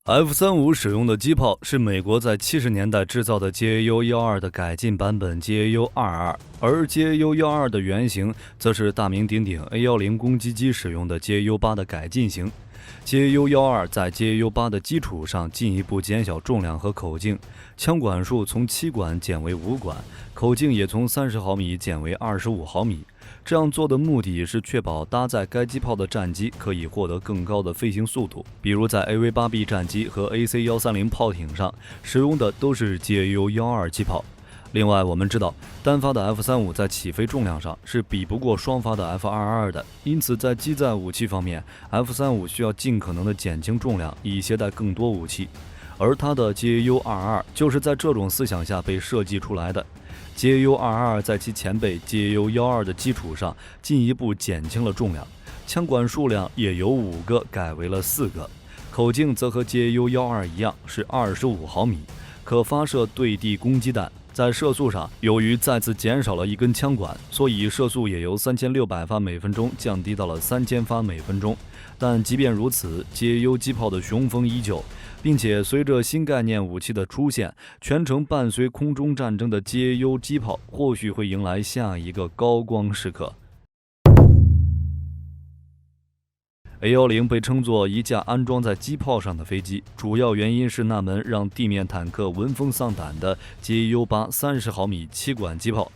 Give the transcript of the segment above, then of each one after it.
F-35使用的机炮是美国在70年代制造的 GAU-12的改进版本 GAU-22，而 GAU-12的原型则是大名鼎鼎 A-10攻击机使用的 GAU-8的改进型。GAU-12在 GAU-8的基础上进一步减小重量和口径，枪管数从7管减为5管，口径也从30毫米减为25毫米。这样做的目的是确保搭载该机炮的战机可以获得更高的飞行速度，比如在 AV-8B 战机和 AC-130炮艇上使用的都是 GAU-12机炮。另外，我们知道单发的 F-35在起飞重量上是比不过双发的 F-22的，因此在机载武器方面 ，F-35需要尽可能的减轻重量，以携带更多武器。而它的 GAU-22就是在这种思想下被设计出来的。GAU-22在其前辈 GAU-12的基础上进一步减轻了重量，枪管数量也由5个改为了4个，口径则和 GAU-12一样是25毫米，可发射对地攻击弹。在射速上，由于再次减少了一根枪管，所以射速也由3600发每分钟降低到了3000发每分钟。但即便如此， GAU 机炮的雄风依旧，并且随着新概念武器的出现，全程伴随空中战争的 GAU 机炮或许会迎来下一个高光时刻。A-10被称作一架安装在机炮上的飞机，主要原因是那门让地面坦克闻风丧胆的 GAU-8 30毫米7管机炮。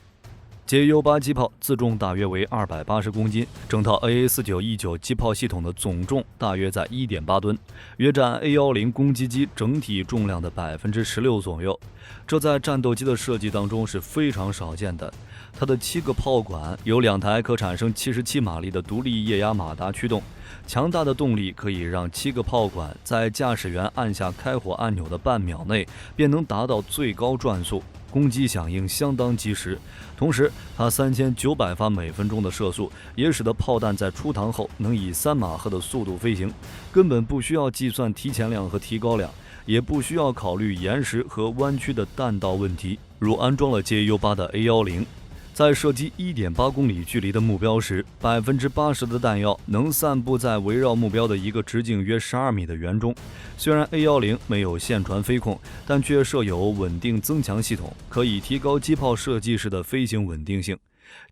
GAU-8 机炮自重大约为280公斤，整套 AA-49E9 机炮系统的总重大约在 1.8 吨，约占 A-10攻击机整体重量的 16% 左右。这在战斗机的设计当中是非常少见的。它的7个炮管由2台可产生77马力的独立液压马达驱动，强大的动力可以让7个炮管在驾驶员按下开火按钮的半秒内便能达到最高转速，攻击响应相当及时。同时，它3900发每分钟的射速也使得炮弹在出膛后能以3马赫的速度飞行，根本不需要计算提前量和提高量，也不需要考虑岩石和弯曲的弹道问题。如安装了 GAU-8的 A-10，在射击 1.8 公里距离的目标时，80%的弹药能散布在围绕目标的一个直径约12米的圆中。虽然 A-10没有线传飞控，但却设有稳定增强系统，可以提高机炮射击时的飞行稳定性。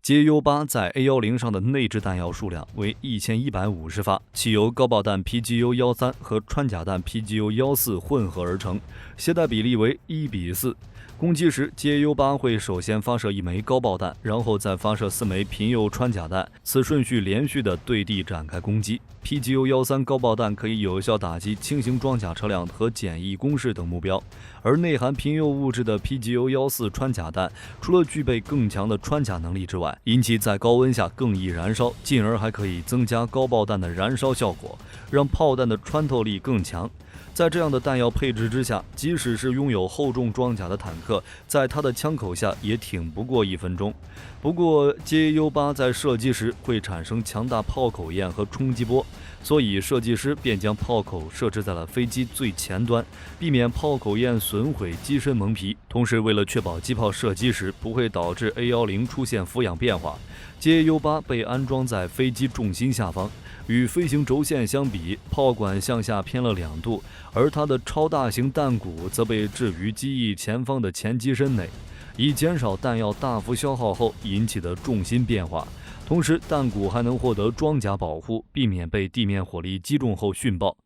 GAU-8在 A-10上的内置弹药数量为1150发，其由高爆弹 PGU-13和穿甲弹 PGU-14混合而成，携带比例为1:4。攻击时 ，GAU-8会首先发射1枚高爆弹，然后再发射4枚平右穿甲弹，此顺序连续的对地展开攻击。PGU-13高爆弹可以有效打击轻型装甲车辆和简易工事等目标，而内含平右物质的 PGU-14穿甲弹，除了具备更强的穿甲能力之外，因其在高温下更易燃烧，进而还可以增加高爆弹的燃烧效果，让炮弹的穿透力更强。在这样的弹药配置之下，即使是拥有厚重装甲的坦克，在它的枪口下也挺不过1分钟。不过 GAU-8在射击时会产生强大炮口焰和冲击波，所以设计师便将炮口设置在了飞机最前端，避免炮口焰损毁机身蒙皮。同时，为了确保机炮射击时不会导致 A-10出现俯仰变化， GAU-8被安装在飞机重心下方，与飞行轴线相比，炮管向下偏了2度，而它的超大型弹鼓则被置于机翼前方的前机身内，以减少弹药大幅消耗后引起的重心变化。同时，弹鼓还能获得装甲保护，避免被地面火力击中后殉爆。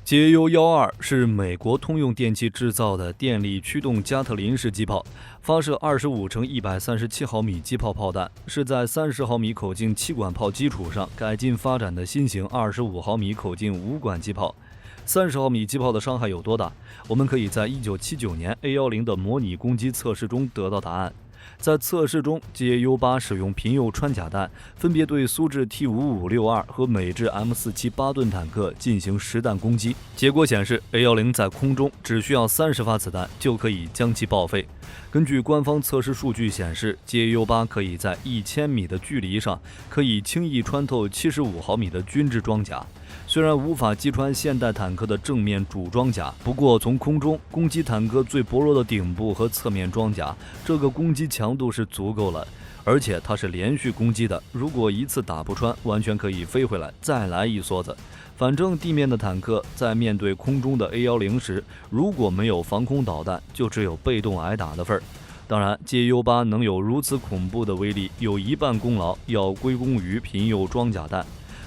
GAU-12是美国通用电气制造的电力驱动加特林式机炮，发射25×137毫米机炮炮弹，是在30毫米口径7管炮基础上改进发展的新型25毫米口径5管机炮。30毫米机炮的伤害有多大？我们可以在1979年 A-10的模拟攻击测试中得到答案。在测试中 ，GAU-8使用平右穿甲弹，分别对苏制 T5562和美制 M47 8吨坦克进行实弹攻击。结果显示 ，A-10在空中只需要30发子弹就可以将其报废。根据官方测试数据显示 ，GAU-8可以在1000米的距离上可以轻易穿透75毫米的军制装甲。虽然无法击穿现代坦克的正面主装甲，不过从空中攻击坦克最薄弱的顶部和侧面装甲，这个攻击强度是足够了。而且它是连续攻击的，如果一次打不穿，完全可以飞回来再来一梭子。反正地面的坦克在面对空中的 A10时，如果没有防空导弹，就只有被动挨打的份儿。当然 JU8 能有如此恐怖的威力，有一半功劳要归功于贫铀装甲弹。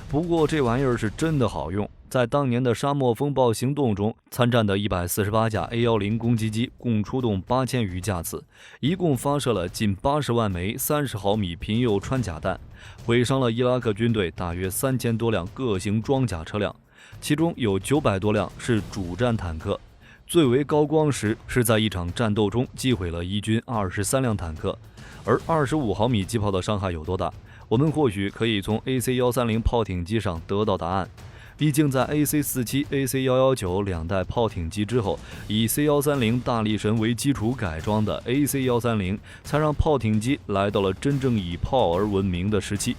不过这玩意儿是真的好用，在当年的沙漠风暴行动中，参战的148架 A10攻击机共出动8000余架次，一共发射了近80万枚30毫米贫铀穿甲弹，毁伤了伊拉克军队大约3000多辆各型装甲车辆，其中有900多辆是主战坦克。最为高光时是在一场战斗中击毁了伊军23辆坦克。而25毫米机炮的伤害有多大？我们或许可以从 AC-130炮艇机上得到答案。毕竟在 AC-47、AC-119 两代炮艇机之后，以 C-130大力神为基础改装的 AC-130才让炮艇机来到了真正以炮而闻名的时期。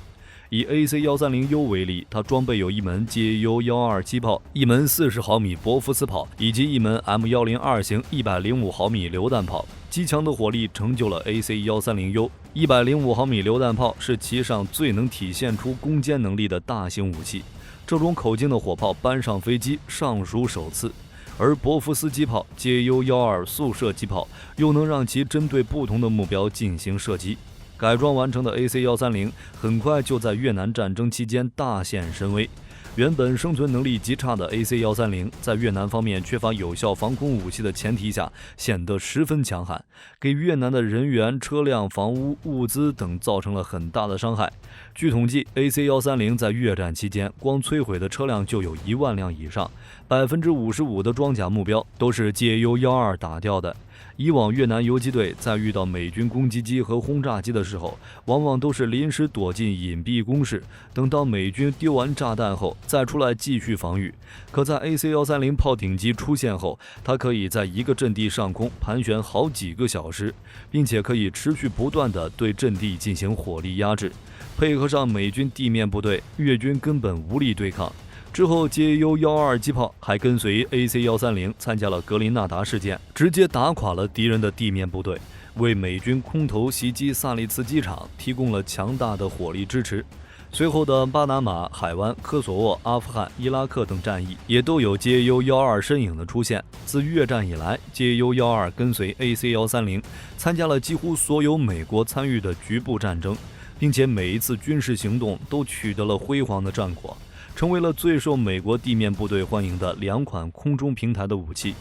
以 AC-130U 为例，它装备有一门 JU-12机炮，一门40毫米博福斯炮，以及一门 M102型105毫米榴弹炮。极强的火力成就了 AC-130U。105毫米榴弹炮是其上最能体现出攻坚能力的大型武器。这种口径的火炮搬上飞机尚属首次，而博福斯机炮 JU-12速射机炮又能让其针对不同的目标进行射击。改装完成的 AC-130很快就在越南战争期间大显神威。原本生存能力极差的 AC-130在越南方面缺乏有效防空武器的前提下，显得十分强悍，给越南的人员、车辆、房屋、物资等造成了很大的伤害。据统计 AC-130在越战期间光摧毁的车辆就有1万辆以上，55%的装甲目标都是 JU-12打掉的。以往越南游击队在遇到美军攻击机和轰炸机的时候，往往都是临时躲进隐蔽工事，等到美军丢完炸弹后再出来继续防御。可在 AC-130炮艇机出现后，它可以在一个阵地上空盘旋好几个小时，并且可以持续不断地对阵地进行火力压制，配合上美军地面部队，越军根本无力对抗。之后 JU-12机炮还跟随 AC-130参加了格林纳达事件，直接打垮了敌人的地面部队，为美军空投袭击萨利茨机场提供了强大的火力支持。随后的巴拿马、海湾、科索沃、阿富汗、伊拉克等战役也都有 JU-12身影的出现。自越战以来， JU-12跟随 AC-130参加了几乎所有美国参与的局部战争，并且每一次军事行动都取得了辉煌的战果，成为了最受美国地面部队欢迎的2款空中平台的武器。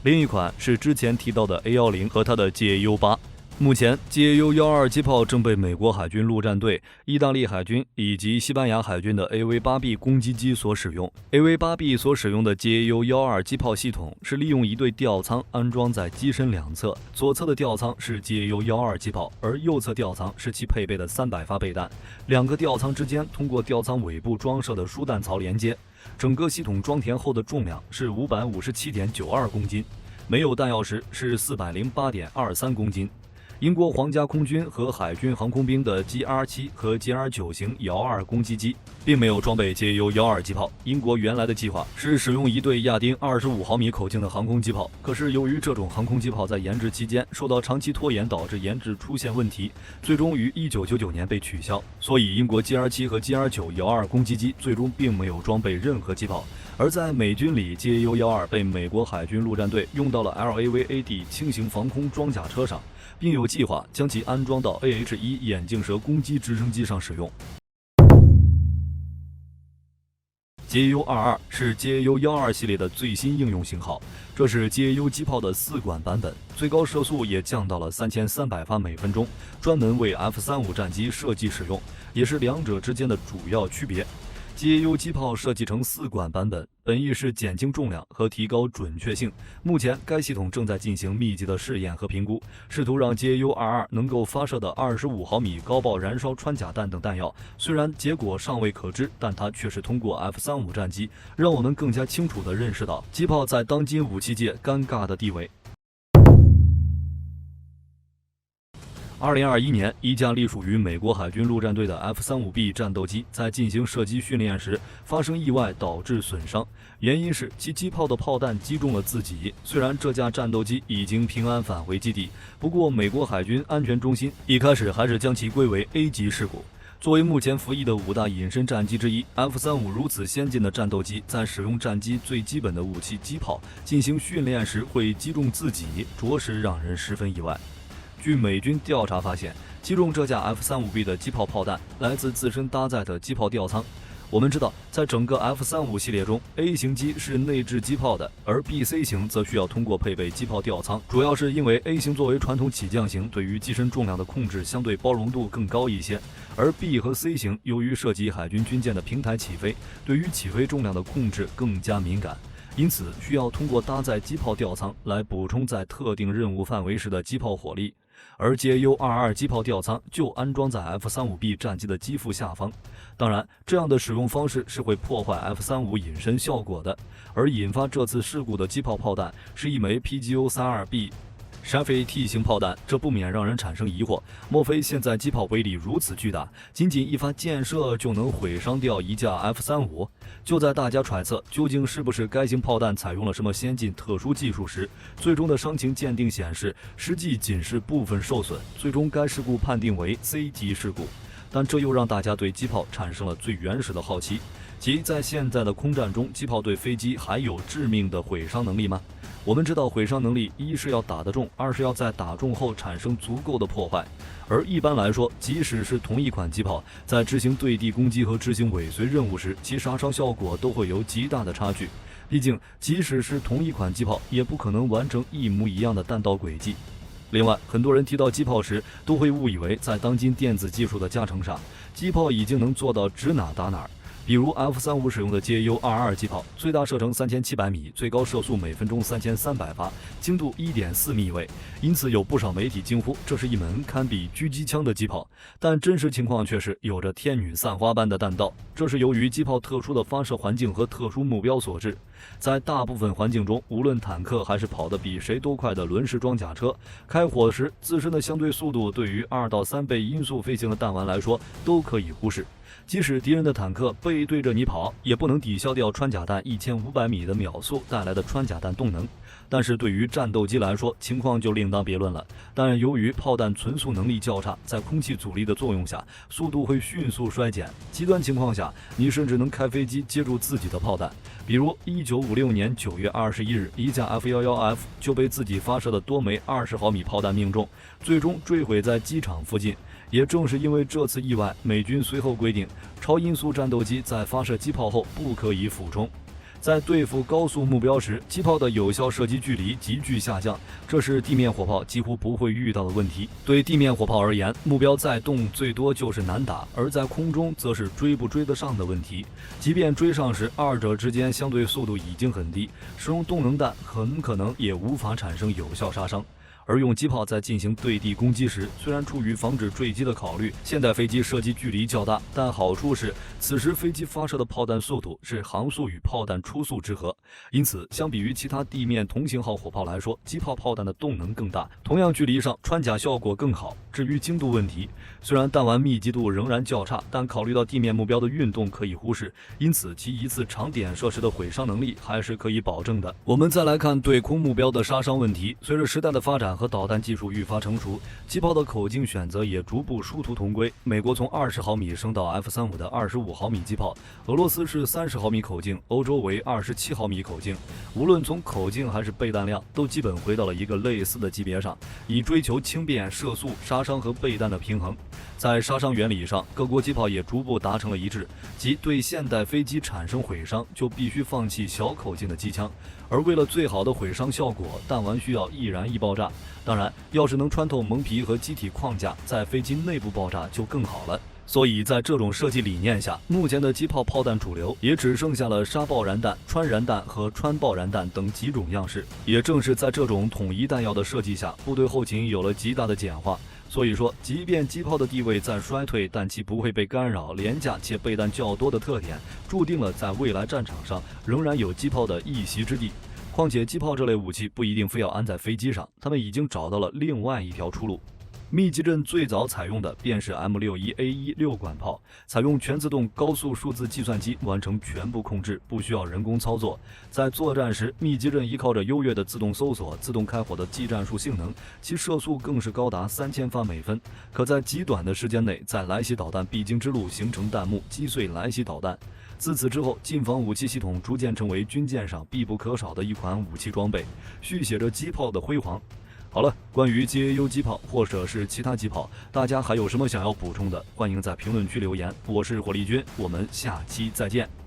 另一款是之前提到的 A10和它的 JU8。目前 JU-12机炮正被美国海军陆战队、意大利海军以及西班牙海军的 AV-8B 攻击机所使用。AV-8B 所使用的 JU-12机炮系统是利用一对吊舱安装在机身两侧，左侧的吊舱是 JU-12机炮，而右侧吊舱是其配备的300发备弹，两个吊舱之间通过吊舱尾部装设的输弹槽连接。整个系统装填后的重量是557.92公斤，没有弹药时是408.23公斤。英国皇家空军和海军航空兵的 GR7 和 GR9 型遥2攻击机并没有装备 JU-12机炮。英国原来的计划是使用一对亚丁25毫米口径的航空机炮，可是由于这种航空机炮在研制期间受到长期拖延，导致研制出现问题，最终于1999年被取消。所以英国 GR7 和 GR9 遥2攻击机最终并没有装备任何机炮。而在美军里 JU-12被美国海军陆战队用到了 LAVAD 轻型防空装甲车上，并有计划将其安装到 AH-1眼镜蛇攻击直升机上使用。JU-22是 JU-12系列的最新应用型号，这是 JU 机炮的4管版本，最高射速也降到了3300发每分钟，专门为 F-35战机设计使用，也是两者之间的主要区别。JU 机炮设计成4管版本，本意是减轻重量和提高准确性。目前该系统正在进行密集的试验和评估，试图让 JU-22能够发射的25毫米高爆燃烧穿甲弹等弹药。虽然结果尚未可知，但它却是通过 F-35战机让我们更加清楚地认识到机炮在当今武器界尴尬的地位。2021年，一架隶属于美国海军陆战队的 F-35B 战斗机在进行射击训练时发生意外，导致损伤，原因是其机炮的炮弹击中了自己。虽然这架战斗机已经平安返回基地，不过美国海军安全中心一开始还是将其归为 A 级事故。作为目前服役的5大隐身战机之一 ，F-35如此先进的战斗机，在使用战机最基本的武器机炮进行训练时会击中自己，着实让人十分意外。据美军调查发现，击中这架 F-35B 的机炮炮弹来自自身搭载的机炮吊舱。我们知道，在整个 F-35系列中 ，A 型机是内置机炮的，而 B、C 型则需要通过配备机炮吊舱。主要是因为 A 型作为传统起降型，对于机身重量的控制相对包容度更高一些，而 B 和 C 型由于涉及海军军舰的平台起飞，对于起飞重量的控制更加敏感。因此，需要通过搭载机炮吊舱来补充在特定任务范围时的机炮火力，而 JU-22 机炮吊舱就安装在 F-35B 战机的机腹下方。当然，这样的使用方式是会破坏 F-35隐身效果的，而引发这次事故的机炮炮弹是一枚 PGO-32B Chaffee T 型炮弹，这不免让人产生疑惑：莫非现在机炮威力如此巨大，仅仅一发箭射就能毁伤掉一架 F-35？就在大家揣测究竟是不是该型炮弹采用了什么先进特殊技术时，最终的伤情鉴定显示，实际仅是部分受损，最终该事故判定为 C 级事故。但这又让大家对机炮产生了最原始的好奇，即在现在的空战中，机炮对飞机还有致命的毁伤能力吗？我们知道，毁伤能力一是要打得中，二是要在打中后产生足够的破坏。而一般来说，即使是同一款机炮，在执行对地攻击和执行尾随任务时，其杀伤效果都会有极大的差距。毕竟，即使是同一款机炮，也不可能完成一模一样的弹道轨迹。另外，很多人提到机炮时，都会误以为在当今电子技术的加成下，机炮已经能做到指哪打哪。比如 F-35使用的 JU-22 机炮，最大射程3700米，最高射速每分钟3300发，精度1.4米位。因此有不少媒体惊呼，这是一门堪比狙击枪的机炮。但真实情况却是有着天女散花般的弹道，这是由于机炮特殊的发射环境和特殊目标所致。在大部分环境中，无论坦克还是跑得比谁都快的轮式装甲车，开火时自身的相对速度对于2到3倍音速飞行的弹丸来说都可以忽视。即使敌人的坦克背对着你跑，也不能抵消掉穿甲弹1500米的秒速带来的穿甲弹动能。但是对于战斗机来说，情况就另当别论了。但由于炮弹存速能力较差，在空气阻力的作用下，速度会迅速衰减。极端情况下，你甚至能开飞机接住自己的炮弹。比如1956年9月21日，一架 F-11F 就被自己发射的多枚20毫米炮弹命中，最终坠毁在机场附近。也正是因为这次意外，美军随后规定，超音速战斗机在发射机炮后不可以俯冲。在对付高速目标时，机炮的有效射击距离急剧下降，这是地面火炮几乎不会遇到的问题。对地面火炮而言，目标再动最多就是难打，而在空中则是追不追得上的问题。即便追上时，二者之间相对速度已经很低，使用动能弹很可能也无法产生有效杀伤。而用机炮在进行对地攻击时，虽然出于防止坠机的考虑，现代飞机射击距离较大，但好处是此时飞机发射的炮弹速度是航速与炮弹初速之和，因此相比于其他地面同型号火炮来说，机炮炮弹的动能更大，同样距离上穿甲效果更好。至于精度问题，虽然弹丸密集度仍然较差，但考虑到地面目标的运动可以忽视，因此其一次长点射时的毁伤能力还是可以保证的。我们再来看对空目标的杀伤问题，随着时代的发展和导弹技术愈发成熟，机炮的口径选择也逐步殊途同归。美国从20毫米升到 F-35的25毫米机炮，俄罗斯是30毫米口径，欧洲为27毫米口径。无论从口径还是备弹量，都基本回到了一个类似的级别上，以追求轻便、射速、杀伤和备弹的平衡。在杀伤原理上，各国机炮也逐步达成了一致，即对现代飞机产生毁伤，就必须放弃小口径的机枪。而为了最好的毁伤效果，弹丸需要易燃易爆炸。当然，要是能穿透蒙皮和机体框架，在飞机内部爆炸就更好了。所以在这种设计理念下，目前的机炮炮弹主流也只剩下了杀爆燃弹、穿燃弹和穿爆燃弹等几种样式。也正是在这种统一弹药的设计下，部队后勤有了极大的简化。所以说，即便机炮的地位在衰退，但其不会被干扰，廉价且备弹较多的特点，注定了在未来战场上仍然有机炮的一席之地。况且机炮这类武器不一定非要安在飞机上，他们已经找到了另外一条出路。密集阵最早采用的便是 M61A1 6管炮，采用全自动高速数字计算机完成全部控制，不需要人工操作。在作战时，密集阵依靠着优越的自动搜索、自动开火的技战术性能，其射速更是高达3000发每分，可在极短的时间内在来袭导弹必经之路形成弹幕，击碎来袭导弹。自此之后，近防武器系统逐渐成为军舰上必不可少的一款武器装备，续写着机炮的辉煌。好了，关于 GAU 机炮或者是其他机炮，大家还有什么想要补充的？欢迎在评论区留言。我是火力军，我们下期再见。